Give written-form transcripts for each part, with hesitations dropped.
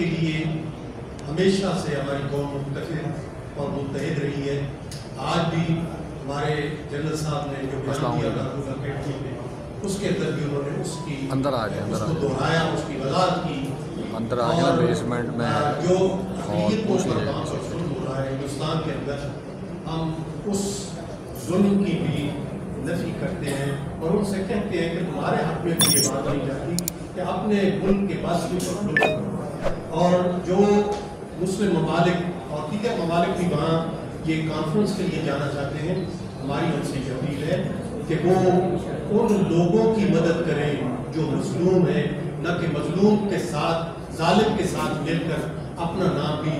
کے لیے ہمیشہ سے ہماری قوم متفق اور متحد رہی ہے. آج بھی ہمارے جنرل صاحب نے جو بیان دیا دارالعلوم اکیڈمی میں، اس کے اندر بھی انہوں نے اس کو دہرایا، اس کی وضاحت کی. اور جو اقلیت کو برباد اور ظلم ہو رہا ہے ہندوستان کے اندر، ہم اس ظلم کی بھی نفی کرتے ہیں اور ان سے کہتے ہیں کہ تمہارے حق میں بھی یہ بات نہیں جاتی کہ اپنے ملک کے بس کے اوپر. اور جو مسلم ممالک اور دیگر ممالک بھی وہاں یہ کانفرنس کے لیے جانا چاہتے ہیں، ہماری ان سے یہ اپیل ہے کہ وہ ان لوگوں کی مدد کریں جو مظلوم ہیں، نہ کہ مظلوم کے ساتھ، ظالم کے ساتھ مل کر اپنا نام بھی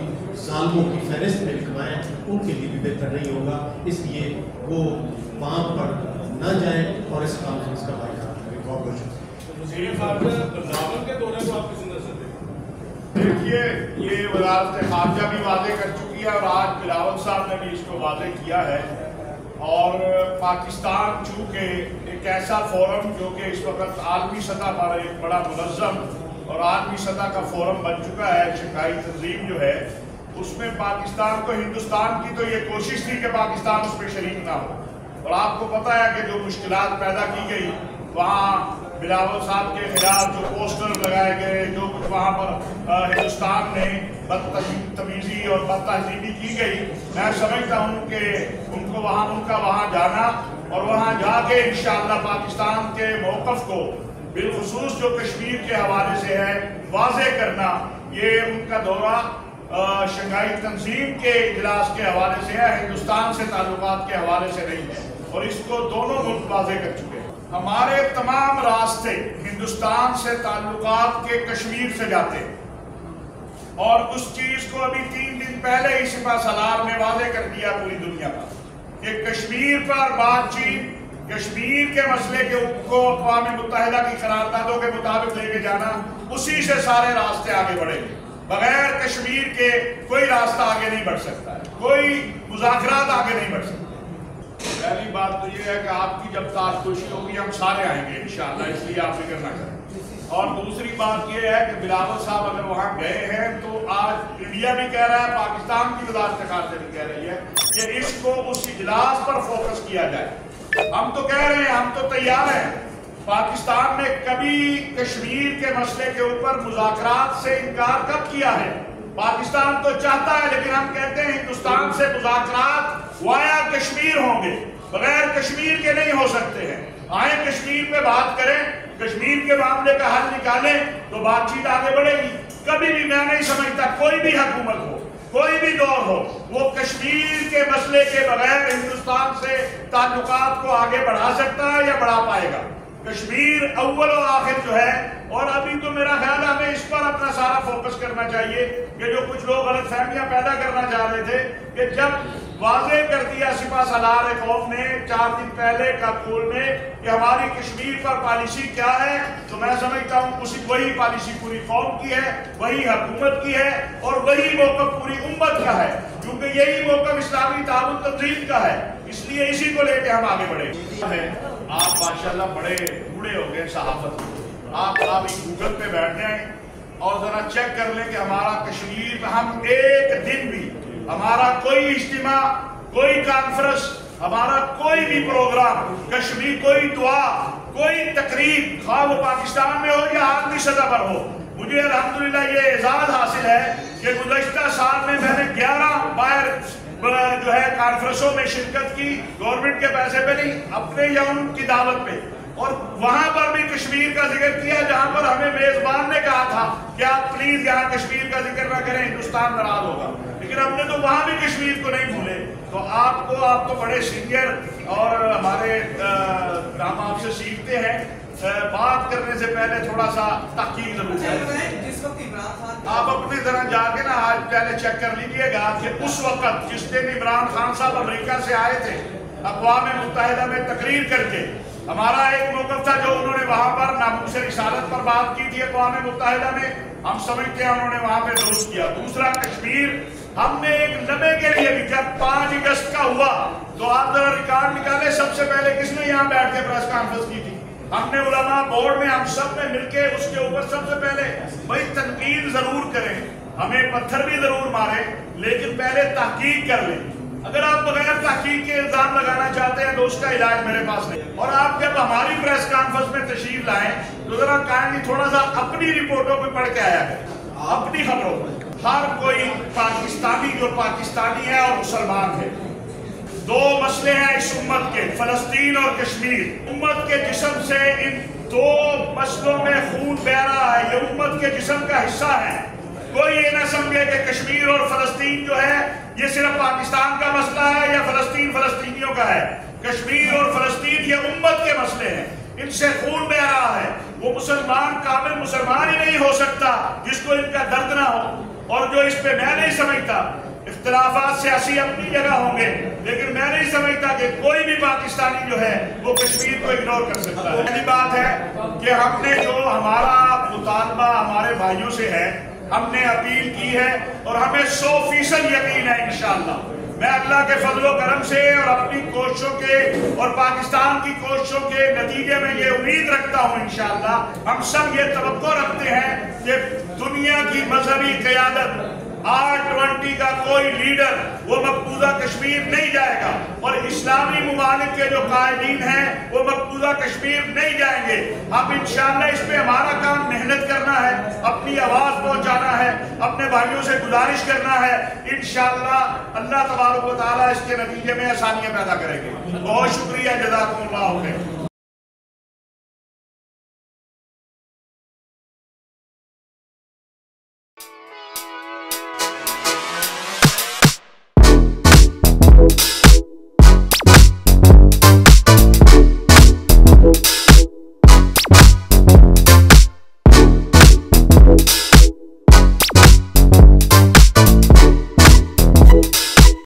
ظالموں کی فہرست میں لکھوائیں. ان کے لیے بھی بہتر نہیں ہوگا. اس لیے وہ وہاں پر نہ جائیں اور اس کانفرنس کا بائیکاٹ کریں. بہت بہت دیکھیے، یہ وزارت خارجہ بھی واضح کر چکی ہے اور آج بلاول صاحب نے بھی اس کو واضح کیا ہے. اور پاکستان چونکہ ایک ایسا فورم جو کہ اس وقت عالمی سطح پر ایک بڑا منظم اور عالمی سطح کا فورم بن چکا ہے، شنگھائی تنظیم جو ہے، اس میں پاکستان کو، ہندوستان کی تو یہ کوشش تھی کہ پاکستان اس میں شریک نہ ہو. اور آپ کو پتہ ہے کہ جو مشکلات پیدا کی گئی وہاں بلاول صاحب کے خلاف جو پوسٹر لگائے گئے، جو کچھ وہاں پر ہندوستان نے بدتمیزی اور بدتہذیبی کی گئی، میں سمجھتا ہوں کہ ان کا وہاں جانا اور وہاں جا کے انشاءاللہ پاکستان کے موقف کو بالخصوص جو کشمیر کے حوالے سے ہے واضح کرنا، یہ ان کا دورہ شنگھائی تنظیم کے اجلاس کے حوالے سے ہے، ہندوستان سے تعلقات کے حوالے سے نہیں ہے. اور اس کو دونوں ملک واضح کر چکے ہیں. ہمارے تمام راستے ہندوستان سے تعلقات کے کشمیر سے جاتے ہیں اور اس چیز کو ابھی 3 دن پہلے ہی سپہ سالار نے واضح کر دیا پوری دنیا پر کہ کشمیر پر بات چیت، کشمیر کے مسئلے کو اقوام متحدہ کی قراردادوں کے مطابق لے کے جانا، اسی سے سارے راستے آگے بڑھیں گے. بغیر کشمیر کے کوئی راستہ آگے نہیں بڑھ سکتا ہے، کوئی مذاکرات آگے نہیں بڑھ سکتے. پہلی بات تو یہ ہے کہ آپ کی جب خوشی ہوگی ہم سارے آئیں گے انشاءاللہ، اس لیے آپ فکر نہ کریں. اور دوسری بات یہ ہے کہ بلاول صاحب اگر وہاں گئے ہیں تو آج انڈیا بھی کہہ رہا ہے، پاکستان کی وزارت خارجہ بھی کہہ رہی ہے کہ اس کو اس اجلاس پر فوکس کیا جائے. ہم تو کہہ رہے ہیں، ہم تو تیار ہیں. پاکستان نے کبھی کشمیر کے مسئلے کے اوپر مذاکرات سے انکار کب کیا ہے؟ پاکستان تو چاہتا ہے، لیکن ہم کہتے ہیں ہندوستان سے مذاکرات وایا کشمیر ہوں گے، بغیر کشمیر کے نہیں ہو سکتے ہیں. آئیں کشمیر پہ بات کریں، کشمیر کے معاملے کا حل نکالیں تو بات چیت آگے بڑھے گی. کبھی بھی میں نہیں سمجھتا کوئی بھی حکومت ہو، کوئی بھی دور ہو، وہ کشمیر کے مسئلے کے بغیر ہندوستان سے تعلقات کو آگے بڑھا سکتا ہے یا بڑھا پائے گا. کشمیر اول و آخر جو ہے، اور ابھی تو میرا خیال ہے ہمیں اس پر اپنا سارا فوکس کرنا چاہیے کہ جو کچھ لوگ غلط فہمیاں پیدا کرنا چاہ رہے تھے کہ جب واضح کر دیا سپہ سالار قوم نے 4 دن پہلے کابل میں کہ ہماری کشمیر پر پالیسی کیا ہے، تو میں سمجھتا ہوں وہی پالیسی پوری قوم کی ہے، وہی حکومت کی ہے اور وہی موقف پوری امت کا ہے، کیونکہ یہی موقف اسلامی تعاون تنظیم کا ہے. اس لیے اسی کو لے کے ہم آگے بڑھیں. آپ ماشاءاللہ بڑے بوڑھے ہو گئے صحافت، آپ گوگل پہ بیٹھ جائیں اور ذرا چیک کر لیں کہ ہمارا کشمیر میں ہم ایک دن بھی ہمارا کوئی اجتماع، کوئی کانفرنس، ہمارا کوئی بھی پروگرام، کشمیر کوئی دعا، کوئی تقریب، خواہ وہ پاکستان میں ہو یا عالمی سطح پر ہو، مجھے الحمدللہ یہ اعزاز حاصل ہے کہ گزشتہ سال میں نے 11 باہر جو ہے کانفرنسوں میں شرکت کی، گورنمنٹ کے پیسے پہ نہیں، اپنے یا ان کی دعوت پہ. اور وہاں پر بھی کشمیر کا ذکر کیا جہاں پر ہمیں میزبان نے کہا تھا کہ آپ پلیز یہاں کشمیر کا ذکر نہ کریں، ہندوستان ناراض ہوگا. لیکن ہم نے تو وہاں بھی کشمیر کو نہیں بھولے. تو آپ تو بڑے سینئر اور ہمارے ہم آپ سے سیکھتے ہیں، بات کرنے سے پہلے تھوڑا سا تحقیق ضرور ہے. آپ اپنی طرح جا کے نا آج پہلے چیک کر لیجئے گا کہ اس وقت جس دن عمران خان صاحب امریکہ سے آئے تھے اقوام متحدہ میں تقریر کر کے، ہمارا ایک موقف تھا جو انہوں نے وہاں پر ناموس رسالت پر بات کی تھی اقوام متحدہ میں، ہم سمجھتے ہیں انہوں نے وہاں پہ درست کیا. دوسرا کشمیر ہم نے ایک لمحے کے لیے بھی، جب 5 اگست کا ہوا تو آپ ذرا ریکارڈ نکالے، سب سے پہلے کس نے یہاں بیٹھ کے پریس کانفرنس کی تھی؟ ہم نے علماء بورڈ میں ہم سب نے مل کے اس کے اوپر سب سے پہلے بھائی تنقید ضرور کریں. ہمیں پتھر بھی ضرور مارے لیکن پہلے تحقیق کر لیں. اگر آپ بغیر تحقیق کے الزام لگانا چاہتے ہیں تو اس کا علاج میرے پاس نہیں. اور آپ جب ہماری پریس کانفرنس میں تشریف لائیں تو ذرا کائنڈلی تھوڑا سا اپنی رپورٹوں پہ پڑھ کے آیا کریں، اپنی خبروں پہ. ہر کوئی پاکستانی جو پاکستانی ہے اور مسلمان ہے. دو مسئلے ہیں اس امت کے، فلسطین اور کشمیر. امت کے جسم سے ان دو مسئلوں میں خون بہ رہا ہے، یہ امت کے جسم کا حصہ ہے. کوئی یہ نہ سمجھے کہ کشمیر اور فلسطین جو ہے یہ صرف پاکستان کا مسئلہ ہے یا فلسطین فلسطینیوں کا ہے. کشمیر اور فلسطین یہ امت کے مسئلے ہیں، ان سے خون بہ رہا ہے. وہ مسلمان کامل مسلمان ہی نہیں ہو سکتا جس کو ان کا درد نہ ہو. اور جو اس پہ میں نہیں سمجھتا، اختلافات سیاسی اپنی جگہ ہوں گے لیکن میں نہیں سمجھتا کہ کوئی بھی پاکستانی جو ہے وہ کشمیر کو اگنور کر سکتا ہے. پہلی بات ہے کہ ہم نے جو ہمارا مطالبہ ہمارے بھائیوں سے ہے، ہم نے اپیل کی ہے اور ہمیں 100% یقین ہے انشاءاللہ. میں اللہ کے فضل و کرم سے اور اپنی کوششوں کے اور پاکستان کی کوششوں کے نتیجے میں یہ امید رکھتا ہوں انشاءاللہ. ہم سب یہ توقع رکھتے ہیں کہ دنیا کی مذہبی قیادت R20 کا کوئی لیڈر وہ مقبوضہ کشمیر نہیں جائے گا اور اسلامی ممالک کے جو قائدین ہیں وہ مقبوضہ کشمیر نہیں جائیں گے. اب انشاءاللہ اس پہ ہمارا کام محنت کرنا ہے، اپنی آواز پہنچانا ہے، اپنے بھائیوں سے گزارش کرنا ہے. انشاءاللہ اللہ تبارک و تعالیٰ اس کے نتیجے میں آسانیاں پیدا کریں گے. بہت شکریہ، جزاکم اللہ خیر.